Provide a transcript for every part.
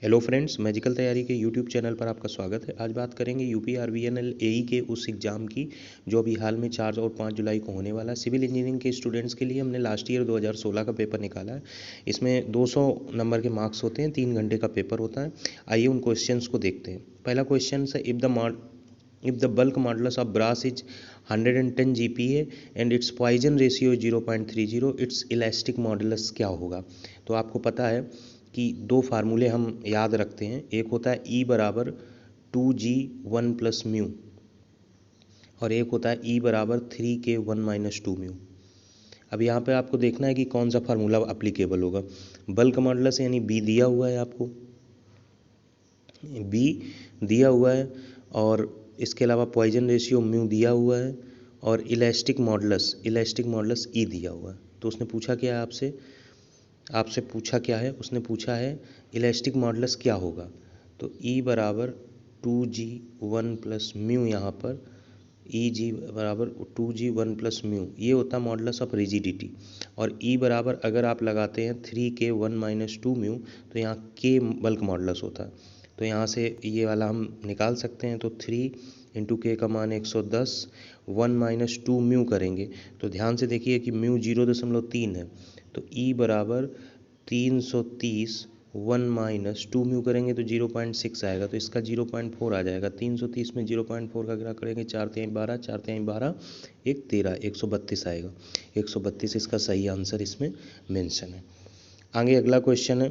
Hello friends, magical तैयारी के YouTube channel पर आपका स्वागत है। आज बात करेंगे यूपी आरवीएनएल एई के उस एग्ज़ाम की जो अभी हाल में 4 और 5 जुलाई को होने वाला है। सिविल इंजीनियरिंग के स्टूडेंट्स के लिए हमने लास्ट ईयर 2016 का पेपर निकाला है। इसमें 200 नंबर के मार्क्स होते हैं, 3 घंटे का पेपर होता है। आइए उन क्वेश्चंस को देखते हैं। पहला क्वेश्चन है, if the bulk modulus of brass is 110 GPa and its Poisson ratio 0.30, its elastic modulus क्या होगा। तो आपको पता है कि दो फार्मूले हम याद रखते हैं। एक होता है E बराबर 2G1 प्लस म्यू और एक होता है E बराबर 3K1 माइनस 2 म्यू। अब यहाँ पे आपको देखना है कि कौन सा फार्मूला अप्लीकेबल होगा। बल्क मॉडुलस यानी B दिया हुआ है, आपको B दिया हुआ है, और इसके अलावा पॉइजन रेशियो म्यू दिया हुआ है, और इलास्टिक मॉडुलस E दिया हुआ है। तो उसने पूछा क्या है आपसे पूछा क्या है, उसने पूछा है इलास्टिक मॉडुलस क्या होगा। तो E बराबर 2G1 प्लस म्यू, यहाँ पर EG बराबर 2G1 प्लस म्यू, ये होता है मॉडुलस ऑफ रिजिडिटी। और E बराबर अगर आप लगाते हैं 3K1 माइनस 2 म्यू, तो यहाँ K बल्क मॉडुलस होता है। तो यहाँ से ये वाला हम निकाल सकते हैं। तो 3 इंटू K का मान 110, 1 माइनस 2 म्यू करेंगे तो ध्यान से देखिए कि म्यू 0.3 है। तो E बराबर 330, 1 माइनस 2 म्यू करेंगे तो 0.6 आएगा। तो इसका 0.4 आ जाएगा। 330 में 0.4 का क्या करेंगे, 4 तिहाई 12, 4 तिहाई 12, 1 13, 132 आएगा। 132 इसका सही आंसर इसमें मेंशन है। आगे अगला क्वेश्चन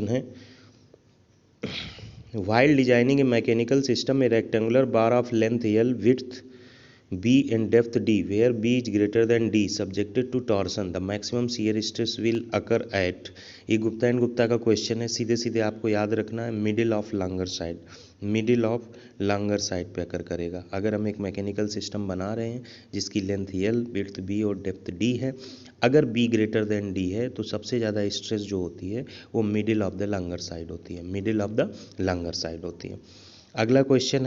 है while designing a mechanical system, a rectangular bar of length L, width B and depth D, where B is greater than D, subjected to torsion, the maximum shear stress will occur at। ये Gupta and Gupta का question है। सीधे सीधे आपको याद रखना है, middle of longer side पे अकर करेगा। अगर हम एक मैकेनिकल सिस्टम बना रहे हैं जिसकी लेंथ L, विड्थ B और डेप्थ D है, अगर B ग्रेटर देन D है तो सबसे ज़्यादा स्ट्रेस जो होती है वो middle of the longer side होती है। अगला क्वेश्चन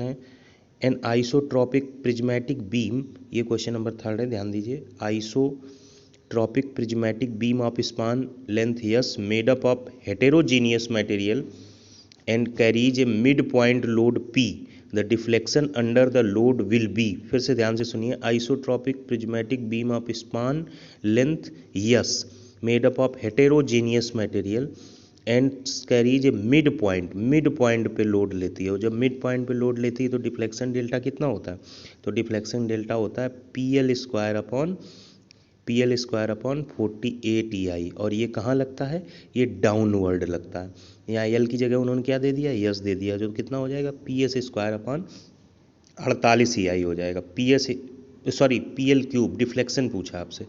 है एन आइसोट्रॉपिक प्रिज्मेटिक बीम, ये क्वेश्चन नंबर 3 है, ध्यान दीजिए। Isotropic prismatic beam of span length S made up of heterogeneous material and carries A mid point load P, the deflection under the load will be. फिर से ध्यान से सुनिए, isotropic prismatic beam of span length S made up of heterogeneous material and carries A mid point पे load लेती है। और जब मिड पॉइंट पे लोड लेती है तो डिफ्लेक्शन डेल्टा कितना होता है, तो डिफ्लेक्शन डेल्टा होता है PL स्क्वायर अपॉन 48 EI। और ये कहाँ लगता है, ये डाउनवर्ड लगता है। यहाँ L की जगह उन्होंने क्या दे दिया, यस दे दिया, जो कितना हो जाएगा PS स्क्वायर अपॉन 48 EI हो जाएगा। PL क्यूब, डिफ्लेक्शन पूछा आपसे,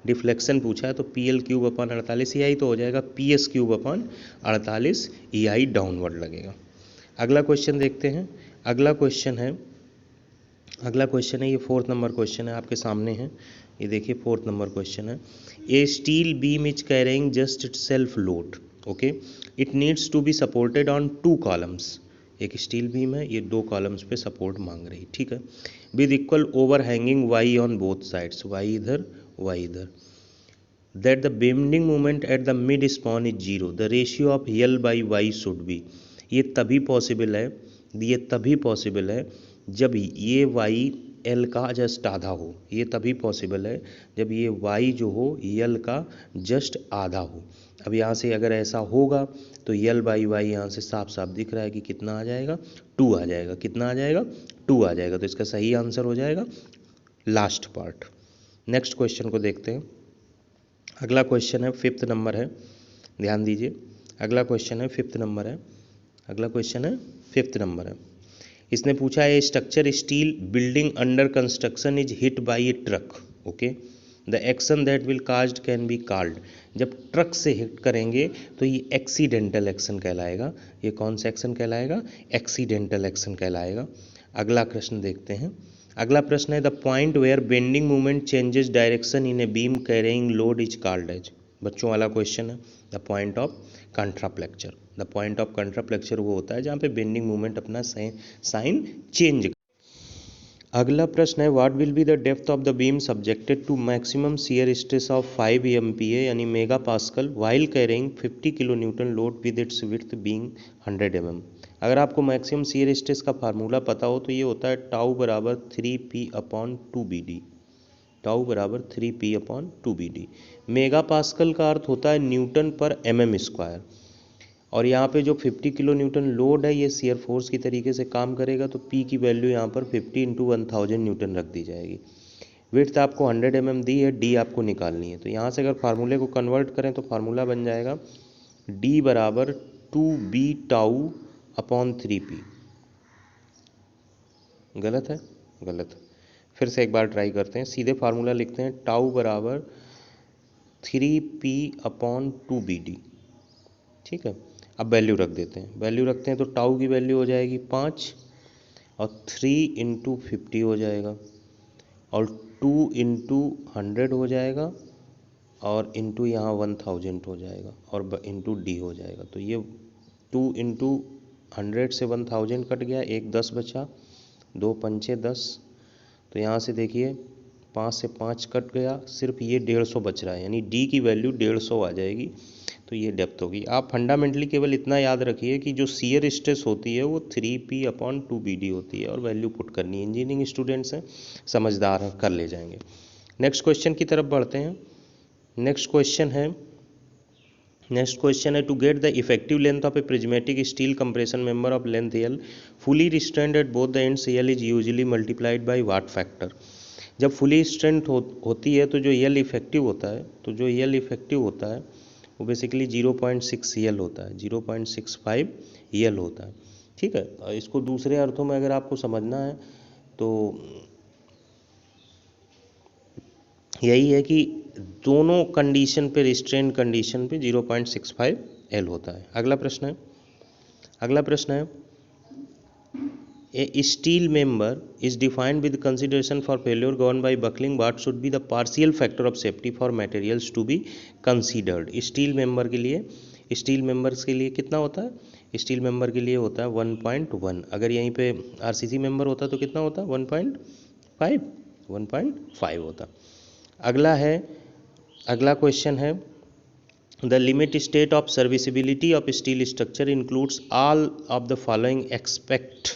डिफ्लेक्शन पूछा है तो PL क्यूब अपॉन 48 EI तो हो जाएगा PS cube upon 48 EI downward लगेगा। अगला क्वेश्चन देखते हैं। अगला क्वेश्चन है ये 4th नंबर क्वेश्चन है, आपके सामने है। ये देखिए 4th नंबर क्वेश्चन है। A steel beam is carrying just itself load, okay, it needs to be supported on 2 columns. एक स्टील बीम है, ये 2 कॉलम्स पे सपोर्ट मांग रही, ठीक है, with equal over hanging y on both sides, y इधर that the bending moment at the mid span is 0, the ratio of L by Y should be। ये तभी पॉसिबल है जब ये Y L का जस्ट आधा हो। ये तभी पॉसिबल है जब ये Y जो हो L का जस्ट आधा हो। अब यहाँ से अगर ऐसा होगा तो L by Y यहाँ से साफ साफ दिख रहा है कि कितना आ जाएगा, 2 आ जाएगा। कितना आ जाएगा, 2 आ जाएगा। तो इसका सही आंसर हो जाएगा लास्ट पार्ट। नेक्स्ट क्वेश्चन को देखते हैं। अगला क्वेश्चन है 5th नंबर है, ध्यान दीजिए। अगला क्वेश्चन है 5th नंबर है। इसने पूछा है structure steel building under construction is hit by A truck, okay, the action that will caused can be called. जब ट्रक से हिट करेंगे तो ये एक्सीडेंटल एक्शन कहलाएगा। ये कौन सा एक्शन कहलाएगा, एक्सीडेंटल एक्शन कहलाएगा। अगला प्रश्न देखते हैं। अगला प्रश्न है the point where bending movement changes direction in a beam carrying load is called as. बच्चों वाला क्वेश्चन है। द पॉइंट ऑफ कंट्राप्लेक्चर वो होता है जहाँ पे बेंडिंग मूवमेंट अपना साइन चेंज। अगला प्रश्न है what will be the depth of the beam subjected to maximum shear stress of 5 MPa यानी mega pascal while carrying 50 kilo newton load with its width being 100 mm। अगर आपको maximum shear stress का formula पता हो तो ये होता है टाउ बराबर 3p/2bd। टाउ बराबर 3p/2bd। मेगा पास्कल का अर्थ होता है न्यूटन पर mm²। और यहाँ पे जो 50 किलो न्यूटन लोड है ये शियर फोर्स की तरीके से काम करेगा, तो P की वैल्यू यहाँ पर 50 × 1000 न्यूटन रख दी जाएगी। विड्थ आपको 100 mm दी है, D आपको निकालनी है। तो यहाँ से अगर फार्मूले को कन्वर्ट करें तो फार्मूला बन जाएगा D बराबर 2b टाउ/3p। गलत है? गलत। फिर से एक बार ट्राई करते हैं, सीधे फार्मूला लिखते हैं टाउ बराबर 3p/2bd। ठीक है, अब वैल्यू रख देते हैं। वैल्यू रखते हैं तो टाउ की वैल्यू हो जाएगी 5 और 3 × 50 हो जाएगा और 2 × 100 हो जाएगा और इंटू यहाँ 1000 हो जाएगा और इंटू डी हो जाएगा। तो ये 2 × 100 से 1000 कट गया, एक 10 बचा, 2 पंचे 10। तो यहाँ से देखिए 5 से 5 कट गया, सिर्फ ये 150 बच रहा है, यानी डी की वैल्यू 150 आ जाएगी। तो ये डेप्थ होगी। आप फंडामेंटली केवल इतना याद रखिए कि जो शियर स्ट्रेस होती है वो 3p/2bd होती है और वैल्यू पुट करनी है। इंजीनियरिंग स्टूडेंट्स हैं, समझदार हैं, कर ले जाएंगे। नेक्स्ट क्वेश्चन की तरफ बढ़ते हैं। नेक्स्ट क्वेश्चन है to get the effective length of a prismatic steel compression member of length L fully restrained at both the ends L is usually multiplied by what factor. जब fully restrained होती है तो जो L effective होता है वो basically 0.6 यल होता है, 0.65 यल होता है। ठीक है, इसको दूसरे अर्थों में अगर आपको समझना है तो यही है कि दोनों कंडीशन पे, रिस्ट्रेंड कंडीशन पे 0.65 यल होता है। अगला प्रश्न है a steel member is defined with consideration for failure govern by buckling what should be the partial factor of safety for materials to be considered. Steel members के लिए कितना होता है? स्टील मेंबर के लिए होता है 1.1। अगर यहीं पे आरसीसी मेंबर होता तो कितना होता? 1.5 होता। अगला क्वेश्चन है the limit state of serviceability of steel structure includes all of the following expect.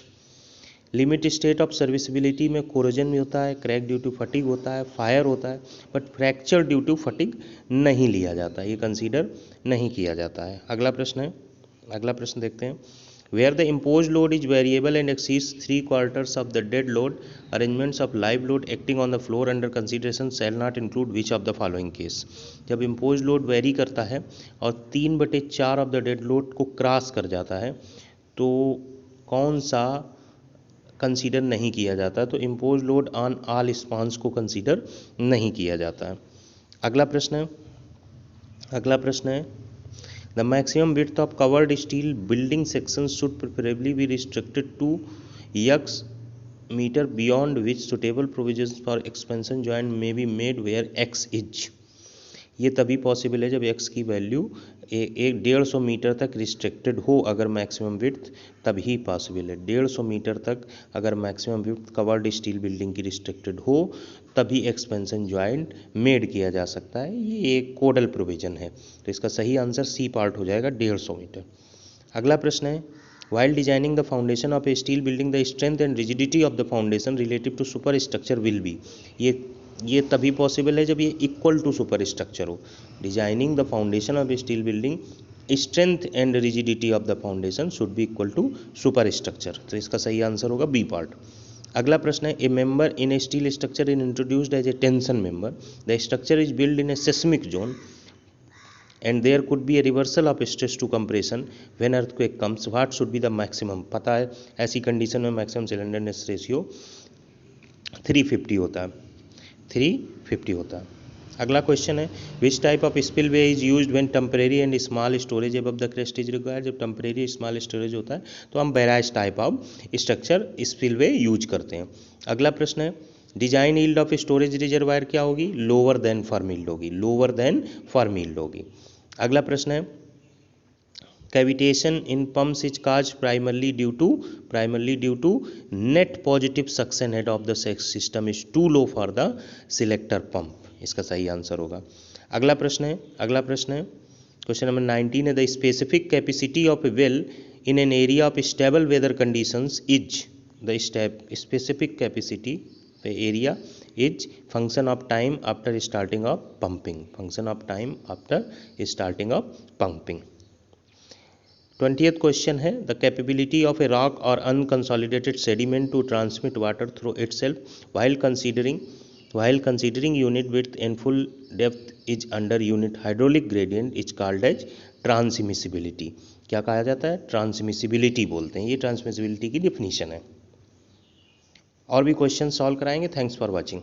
Limit state of serviceability में कोरोजन भी होता है, क्रैक ड्यू टू फटिग होता है, फायर होता है, but fracture due to fatigue नहीं लिया जाता, ये कंसीडर नहीं किया जाता है। अगला प्रश्न देखते हैं where the impose load is variable and exceeds 3/4 of the dead load arrangements of live load acting on the floor under consideration shall not include which of the following case. जब impose load vary करता है और 3/4 of the dead लोड को cross कर जाता है तो कौन सा कंसीडर नहीं किया जाता? तो impose load on all spans को कंसीडर नहीं किया जाता है। अगला प्रश्न है the maximum width of covered steel building section should preferably be restricted to x metre beyond which suitable provisions for expansion joint may be made where x is. ये तभी पॉसिबल है जब x की वैल्यू 150 मीटर तक restricted हो, अगर maximum width तभी possible है। 150 मीटर तक अगर maximum width covered steel building की रिस्ट्रिक्टेड हो तभी एक्सपेंशन जॉइंट मेड किया जा सकता है। ये एक कोडल प्रोविजन है, तो इसका सही आंसर सी पार्ट हो जाएगा 150 मीटर। अगला प्रश्न है while designing the foundation of a steel building the strength and rigidity of the foundation relative to superstructure will be। ये तभी पॉसिबल है जब ये इक्वल टू सुपर स्ट्रक्चर हो। Designing the foundation of a steel building strength and rigidity of the foundation should be equal to super structure, तो इसका सही answer होगा बी पार्ट। अगला प्रश्न है a member in a steel structure in introduced as a tension member the structure is build in a seismic zone and there could be a reversal of stress to compression when earthquake comes what should be the maximum। पता है ऐसी condition में maximum slenderness ratio 350 होता है। अगला question है which type of spillway is used when temporary and small storage above the crest is required. जब temporary small storage होता है तो हम barrage type of structure spillway use करते हैं। अगला प्रश्न है design yield of storage reservoir क्या होगी? लोअर देन फॉर्म यील्ड होगी। अगला प्रश्न है Cavitation in pumps is caused primarily due to net positive suction head of the system is too low for the selector pump. इसका सही answer होगा. अगला प्रश्न है क्वेश्चन नंबर 19 है the specific capacity of a well in an area of stable weather conditions is the specific capacity area is function of time after starting of pumping. 20th question है the capability of a rock और unconsolidated sediment to transmit water through itself while considering unit width and full depth is under unit hydraulic gradient is called as transmissibility. क्या कहा जाता है? Transmissibility बोलते हैं. ये transmissibility की डिफिनीशन है. और भी क्वेश्चन सॉल्व कराएंगे. Thanks for watching.